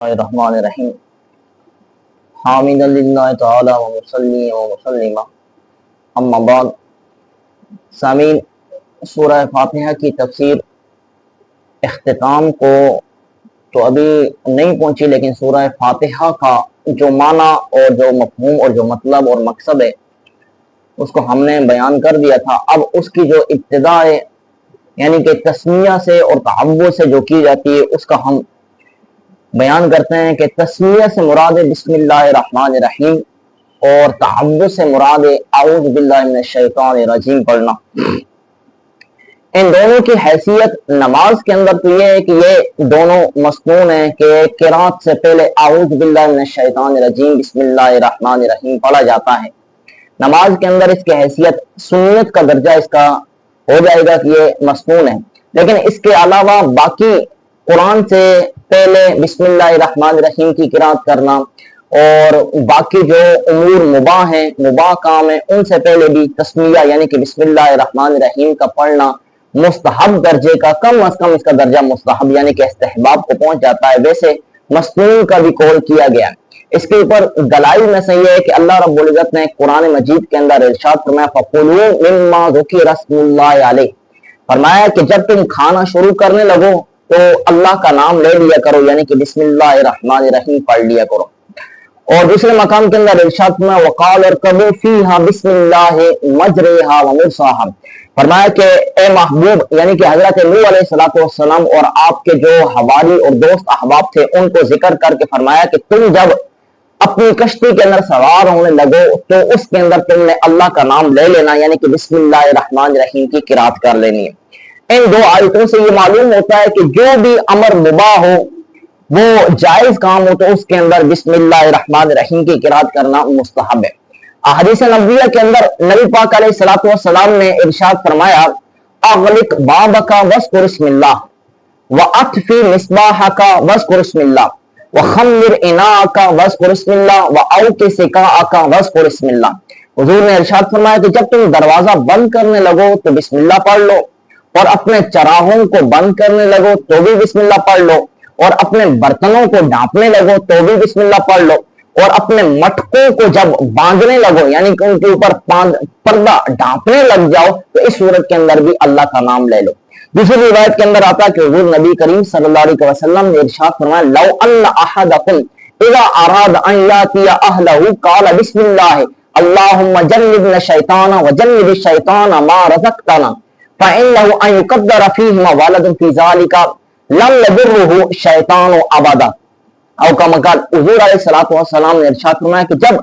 الرحمن الرحیم حامد للہ تعالی و مصلی و مسلمہ اما بعد۔ سامعین، سورہ فاتحہ کی تفسیر اختتام کو تو ابھی نہیں پہنچی، لیکن سورہ فاتحہ کا جو معنی اور جو مفہوم اور جو مطلب اور مقصد ہے اس کو ہم نے بیان کر دیا تھا۔ اب اس کی جو ابتدا ہے یعنی کہ تسمیہ سے اور تعوذ سے جو کی جاتی ہے اس کا ہم بیان کرتے ہیں کہ تسمیہ سے مراد بسم اللہ الرحمن الرحیم اور تعوذ سے مراد اعوذ باللہ من الشیطان الرجیم پڑھنا۔ ان دونوں کی حیثیت نماز کے اندر تو یہ ہے کہ یہ دونوں مسنون ہیں کہ قرات سے پہلے اعوذ باللہ من الشیطان الرجیم بسم اللہ الرحمن الرحیم پڑھا جاتا ہے۔ نماز کے اندر اس کی حیثیت سنت کا درجہ اس کا ہو جائے گا کہ یہ مسنون ہے، لیکن اس کے علاوہ باقی قرآن سے پہلے بسم اللہ الرحمن الرحیم کی قرات کرنا اور باقی جو امور مباح ہیں، مباح کام ہیں، ان سے پہلے بھی تسمیہ یعنی کہ بسم اللہ الرحمن الرحیم کا پڑھنا مستحب درجے کا، کم از کم اس کا درجہ مستحب یعنی کہ استحباب کو پہنچ جاتا ہے۔ ویسے مسنون کا بھی قول کیا گیا ہے۔ اس کے اوپر دلائل میں سے یہ ہے کہ اللہ رب العزت نے قرآن مجید کے اندر ارشاد فرمایا فَقُلُوا مِمَّا ذُكِرَ اسْمُ اللَّهِ عَلَيْهِ، فرمایا کہ جب تم کھانا شروع کرنے لگو تو اللہ کا نام لے لیا کرو یعنی کہ بسم اللہ الرحمن الرحیم پڑھ لیا کرو۔ اور دوسرے مقام کے اندر ارشاد فرمایا وقال اركبوا فيها بسم الله مجريها ومرساها، فرمایا کہ اے محبوب یعنی کہ حضرت نوح علیہ السلام اور آپ کے جو حواری اور دوست احباب تھے ان کو ذکر کر کے فرمایا کہ تم جب اپنی کشتی کے اندر سوار ہونے لگو تو اس کے اندر تم نے اللہ کا نام لے لینا یعنی کہ بسم اللہ الرحمن الرحیم کی قرات کر لینی ہے۔ ان دو آیتوں سے یہ معلوم ہوتا ہے کہ جو بھی امر مباح ہو وہ جائز کام ہو تو اس کے اندر بسم اللہ الرحمن الرحیم کی قرات کرنا مستحب ہے۔ احادیث نبویہ کے اندر نبی پاک علیہ السلام نے ارشاد فرمایا اغلق بابک واذکر اسم اللہ واطفی مصباحک واذکر اسم اللہ وخمر اناءک واذکر اسم اللہ واوقد سقاءک واذکر اسم اللہ۔ حضور نے ارشاد فرمایا کہ جب تم دروازہ بند کرنے لگو تو بسم اللہ پڑھ لو، اور اپنے چراغوں کو بند کرنے لگو تو بھی بسم اللہ پڑھ لو، اور اپنے برتنوں کو ڈھانپنے لگو تو بھی بسم اللہ پڑھ لو، اور اپنے مٹکوں کو جب باندھنے لگو یعنی کہ ان کے اوپر پردہ ڈھانپنے لگ جاؤ تو اس صورت کے اندر بھی اللہ کا نام لے لو۔ دوسری روایت کے اندر آتا ہے کہ حضور نبی کریم صلی اللہ علیہ وسلم نے ارشاد فرمایا لو ان احدکم اذا اراد ان یاتی اہلہ قال بسم اللہ اللہم جنبنا الشیطان وجنب الشیطان ما رزقتنا فإنه أن يقدر فيهما ولد في ذلك لم يضره الشيطان أبدا، او کما قال حضور علیہ السلام نے ارشاد فرمایا کہ جب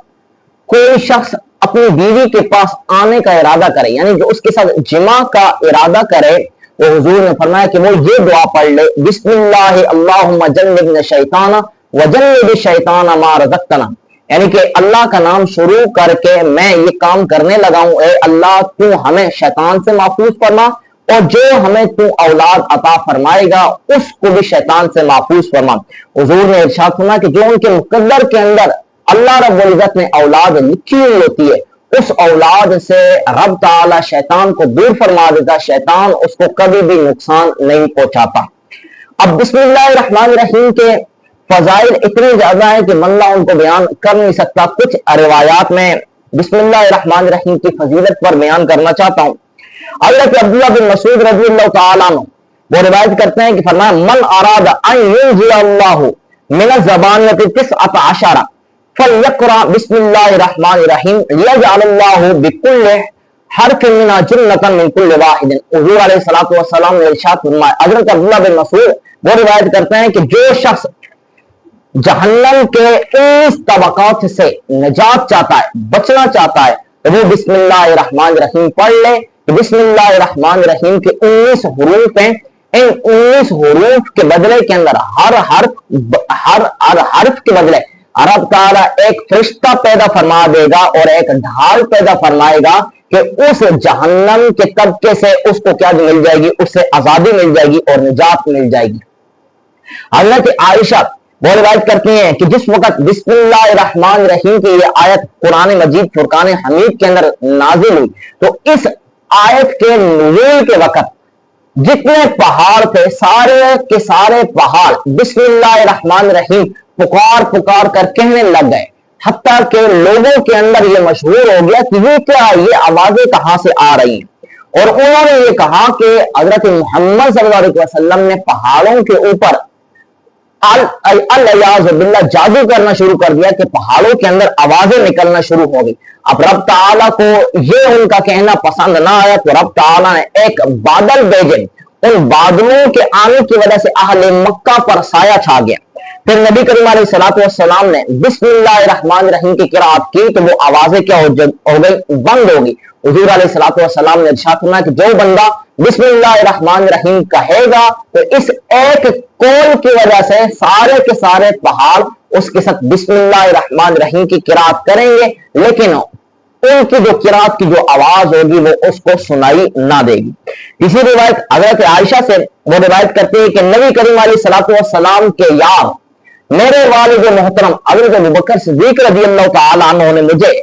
کوئی شخص اپنی بیوی کے پاس آنے کا ارادہ کرے یعنی جو اس کے ساتھ جماع کا ارادہ کرے تو حضور نے فرمایا کہ وہ یہ دعا پڑھ لے بسم اللہ اللہم جنبنا الشیطان وجنب الشیطان ما رزقتنا، یعنی کہ اللہ کا نام شروع کر کے میں یہ کام کرنے لگا ہوں اے اللہ تو ہمیں شیطان سے محفوظ فرما اور جو ہمیں تو اولاد عطا فرمائے گا اس کو بھی شیطان سے محفوظ فرما۔ حضور نے ارشاد فرمایا کہ جو ان کے مقدر کے اندر اللہ رب العزت نے اولاد لکھی ہوئی ہوتی ہے اس اولاد سے رب تعالی شیطان کو دور فرما دیتا، شیطان اس کو کبھی بھی نقصان نہیں پہنچاتا۔ اب بسم اللہ الرحمن الرحیم کے فضائل اتنے زیادہ ہیں کہ بندہ ان کو بیان کر نہیں سکتا۔ کچھ روایات میں بسم اللہ الرحمن الرحیم کی فضیلت پر بیان کرنا چاہتا ہوں۔ حضرت عبداللہ بن مسعود رضی اللہ تعالیٰ عنہ وہ روایت کرتے ہیں کہ فرمایا من اراد ان ينزل اللہ من الزبانیۃ 19 فلیقرأ بسم اللہ الرحمن الرحیم لیجعل اللہ بکل حرف منها جنۃ من کل واحد۔ حضور علیہ السلام نے ارشاد فرمایا، حضرت عبداللہ بن مسعود وہ روایت کرتے ہیں کہ جو شخص جہنم کے 19 طبقات سے نجات چاہتا ہے، بچنا چاہتا ہے تو وہ بسم اللہ الرحمن الرحیم پڑھ لے۔ بسم اللہ الرحمن الرحیم کے 19 حروف ہیں، ان 19 حروف کے بدلے کے اندر ہر حرف کے بدلے رب تعالیٰ ایک فرشتہ پیدا فرما دے گا اور ایک ڈھال پیدا فرمائے گا کہ اس جہنم کے طبقے سے اس کو کیا مل جائے گی، اس سے آزادی مل جائے گی اور نجات مل جائے گی۔ حضرت عائشہ وہ روایت کرتی ہیں کہ جس وقت بسم اللہ الرحمن الرحیم کی یہ آیت قرآن مجید فرقان حمید کے اندر نازل ہوئی تو اس آیت کے نزول کے وقت جتنے پہاڑ تھے سارے کے سارے پہاڑ بسم اللہ الرحمن الرحیم पुकार पुकार कर कहने लग गए, हत्ता कि लोगों के अंदर ये मशहूर हो गया कि ये क्या, ये आवाजें कहां से आ रही हैं। और उन्होंने ये कहा कि हजरत मोहम्मद सल्लल्लाहु अलैहि वसल्लम ने पहाड़ों के ऊपर बिल्ला जादू करना शुरू कर दिया कि पहाड़ों के अंदर आवाजें निकलना शुरू हो गई। अब रब ताला को ये उनका कहना पसंद ना आया तो रब ताला ने एक बादल भेजे, उन बादलों के आने की वजह से अहले मक्का पर साया छा गया। फिर नबी करीम अलैहिस्सलाम ने बिस्मिल्लाहिर्रहमानिर्रहीम की किरात की तो वो आवाजें क्या हो गई, बंद हो गई। हुजूर अलैहिस्सलाम ने इरशाद फरमाया कि जो बंदा बिस्मिल्लाहिर्रहमानिर्रहीम कहेगा तो इस एक कौल की वजह से सारे के सारे पहाड़ उसके साथ बिस्मिल्लाहिर्रहमानिर्रहीम की किरात करेंगे, लेकिन उनकी जो किरात की जो आवाज होगी वो उसको सुनाई ना देगी। इसी रिवायत हजरत आयशा से वो रिवायत करती है कि नबी करीम अलैहिस्सलाम के यार मेरे वालिद मोहतरम हजरत अबू बकर सिद्दीक रज़ियल्लाहु तआला अन्हु ने मुझे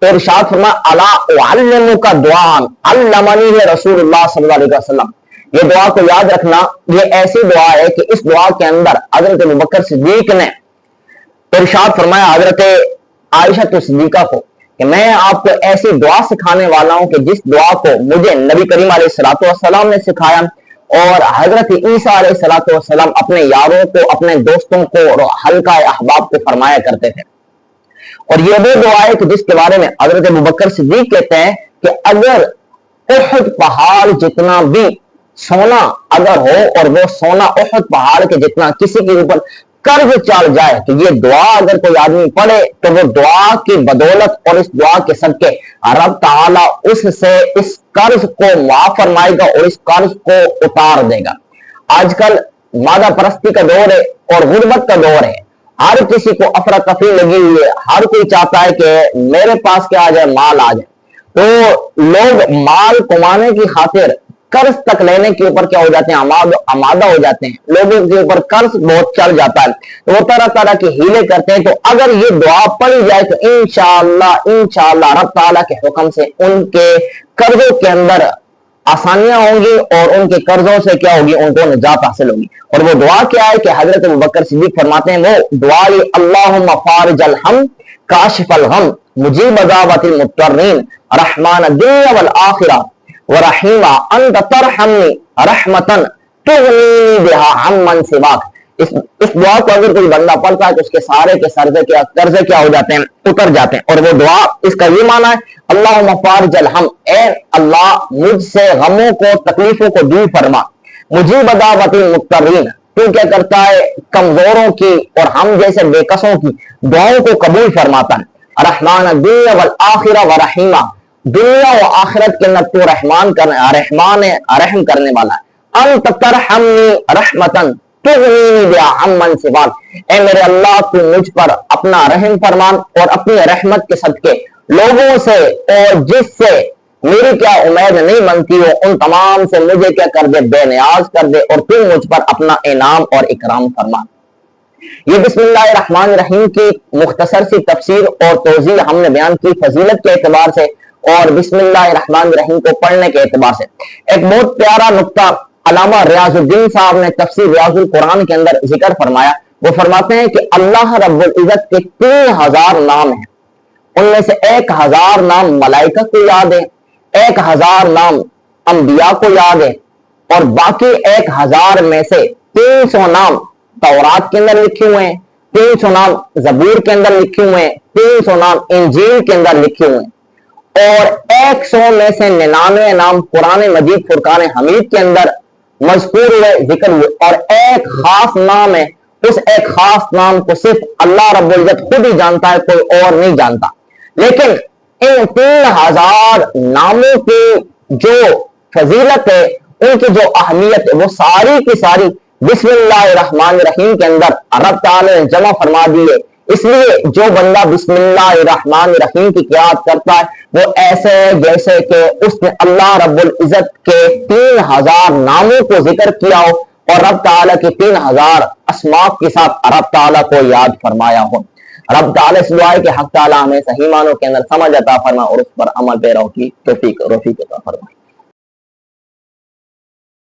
इरशाद फरमाया, अला उअल्लिमुका दुआन अल्लमनी है रसूलुल्लाह सल्लल्लाहु अलैहि वसल्लम। ये दुआ को याद रखना, ये ऐसी दुआ है कि इस दुआ के अंदर हजरत अबू बकर सिद्दीक ने इरशाद फरमाया हजरत आयशा तो सिद्दीका को कि मैं आपको ऐसी दुआ सिखाने वाला हूं कि जिस दुआ को मुझे नबी करीम अलैहिस्सलाम ने सिखाया और हजरत ईसा अलैहिस्सलाम अपने यारों को, अपने दोस्तों को और हल्का अहबाब को फरमाया करते थे। और ये वो दुआ है कि जिसके बारे में हजरत अबू बकर सिद्दीक कहते हैं कि अगर उहद पहाड़ जितना भी सोना अगर हो और वो सोना उहद पहाड़ के जितना किसी के ऊपर कर्ज चल जाए तो ये दुआ अगर कोई आदमी पढ़े तो वो दुआ की बदौलत और इस दुआ के सदके रब ताला उससे इस कर्ज को माफ फरमाएगा और इस कर्ज को उतार देगा। आजकल मादा परस्ती का दौर है और गुर्बत का दौर है, हर किसी को अफरा तफरी लगी हुई है, हर कोई चाहता है कि मेरे पास क्या आ जाए, माल आ जाए। तो लोग माल कमाने की खातिर कर्ज तक लेने के ऊपर क्या हो जाते हैं, आमादा हो जाते हैं, लोगों के ऊपर कर्ज बहुत चल जाता है, तो वो तरह तरह के हीले करते हैं। तो अगर ये दुआ पढ़ी जाए तो इंशाअल्लाह रब ताला के हुक्म से उनके कर्जों के अंदर आसानियां होंगी और उनके कर्जों से क्या होगी, उनको निजात हासिल होगी। और वो दुआ क्या है कि हजरत अबू बकर सिद्दीक फरमाते हैं वो दुआ अल्लाहुम्मा फारिजल हम काशिफल हम मुजीब दावतिल मुत्तरीन रहमान दुनिया वल आखिरा व रहीमा अंत तरहमनी रहमतन तुगनी बिहा अम्मन सिवाक। इस दुआ को अगर कोई बंदा पढ़ता है तो उसके सारे के कर्जे क्या हो जाते हैं, उतर जाते हैं। और वो दुआ इसका ये माना है अल्लाहुम्मा फारिजल हम, ए अल्लाह मुझसे गमों को तकलीफों को दूर फरमा, मुजीब दावतिल मुत्तरीन, तू क्या करता है कमजोरों की और हम जैसे बेकसों की दुआओं को कबूल फरमाता है। रहमान दुनिया वल आखिरा व रहीमा, दुनिया व आखिरत के अंदर तू रहम करने वाला है। अंत तरहमनी रहमतन तुगनी बिहा अम्मन सिवाक, ए मेरे अल्लाह तू मुझ पर अपना रहम फरमान और अपनी रहमत के सदके लोगों से और जिससे मेरी क्या उम्मीद नहीं बनती हो उन तमाम से मुझे क्या कर दे, बेनियाज कर दे और तू मुझ पर अपना इनाम और इकराम फरमा। ये बिस्मिल्लाहिर्रहमानिर्रहीम की मुख्तसर सी तफसीर और तौज़ीह हमने बयान की फजीलत के एतबार से और बिस्मिल्लाहिर्रहमानिर्रहीम को पढ़ने के एतबार से। एक बहुत प्यारा नुक्ता अल्लामा रियाजुद्दीन साहब ने तफसीर रियाजुल कुरान के अंदर जिक्र फरमाया। वो फरमाते हैं कि अल्लाह रब्बुल इज्जत के 3000 नाम हैं, उनमें से 1000 नाम मलाइका को याद है, 1000 नाम अंबिया को याद है और बाकी 1000 में से 300 नाम तौरात के अंदर लिखे हुए हैं, 300 नाम जबूर के अंदर लिखे हुए हैं, 300 नाम इंजील के अंदर लिखे हुए हैं और 100 में से 99 नाम कुरान मजीद फुरकान हमीद के अंदर मजकूर हुए, जिक्र हुए। और एक खास नाम है, उस एक खास नाम को सिर्फ अल्लाह रब्बुल इज्जत खुद ही जानता है, कोई और नहीं जानता। लेकिन इन 3000 नामों की जो फजीलत है, उनकी जो अहमियत है, वो सारी की सारी बिस्मिल्लाहिर्रहमानिर्रहीम के अंदर रब ताला ने जमा फरमा दी है। इसलिए जो बंदा बिस्मिल्लाहिर्रहमानिर्रहीम की किरात करता है वो ऐसे जैसे कि उसने अल्लाह रब्बुल इज्जत के 3000 नामों को जिक्र किया हो और रब ताला के 3000 अस्मा के साथ रब ताला को याद फरमाया हो। रब ताला इस दुआ के हक ताला हमें सही मानों के अंदर समझ अता फरमा और उस पर अमल पैराओं की तौफीक अता फरमाए।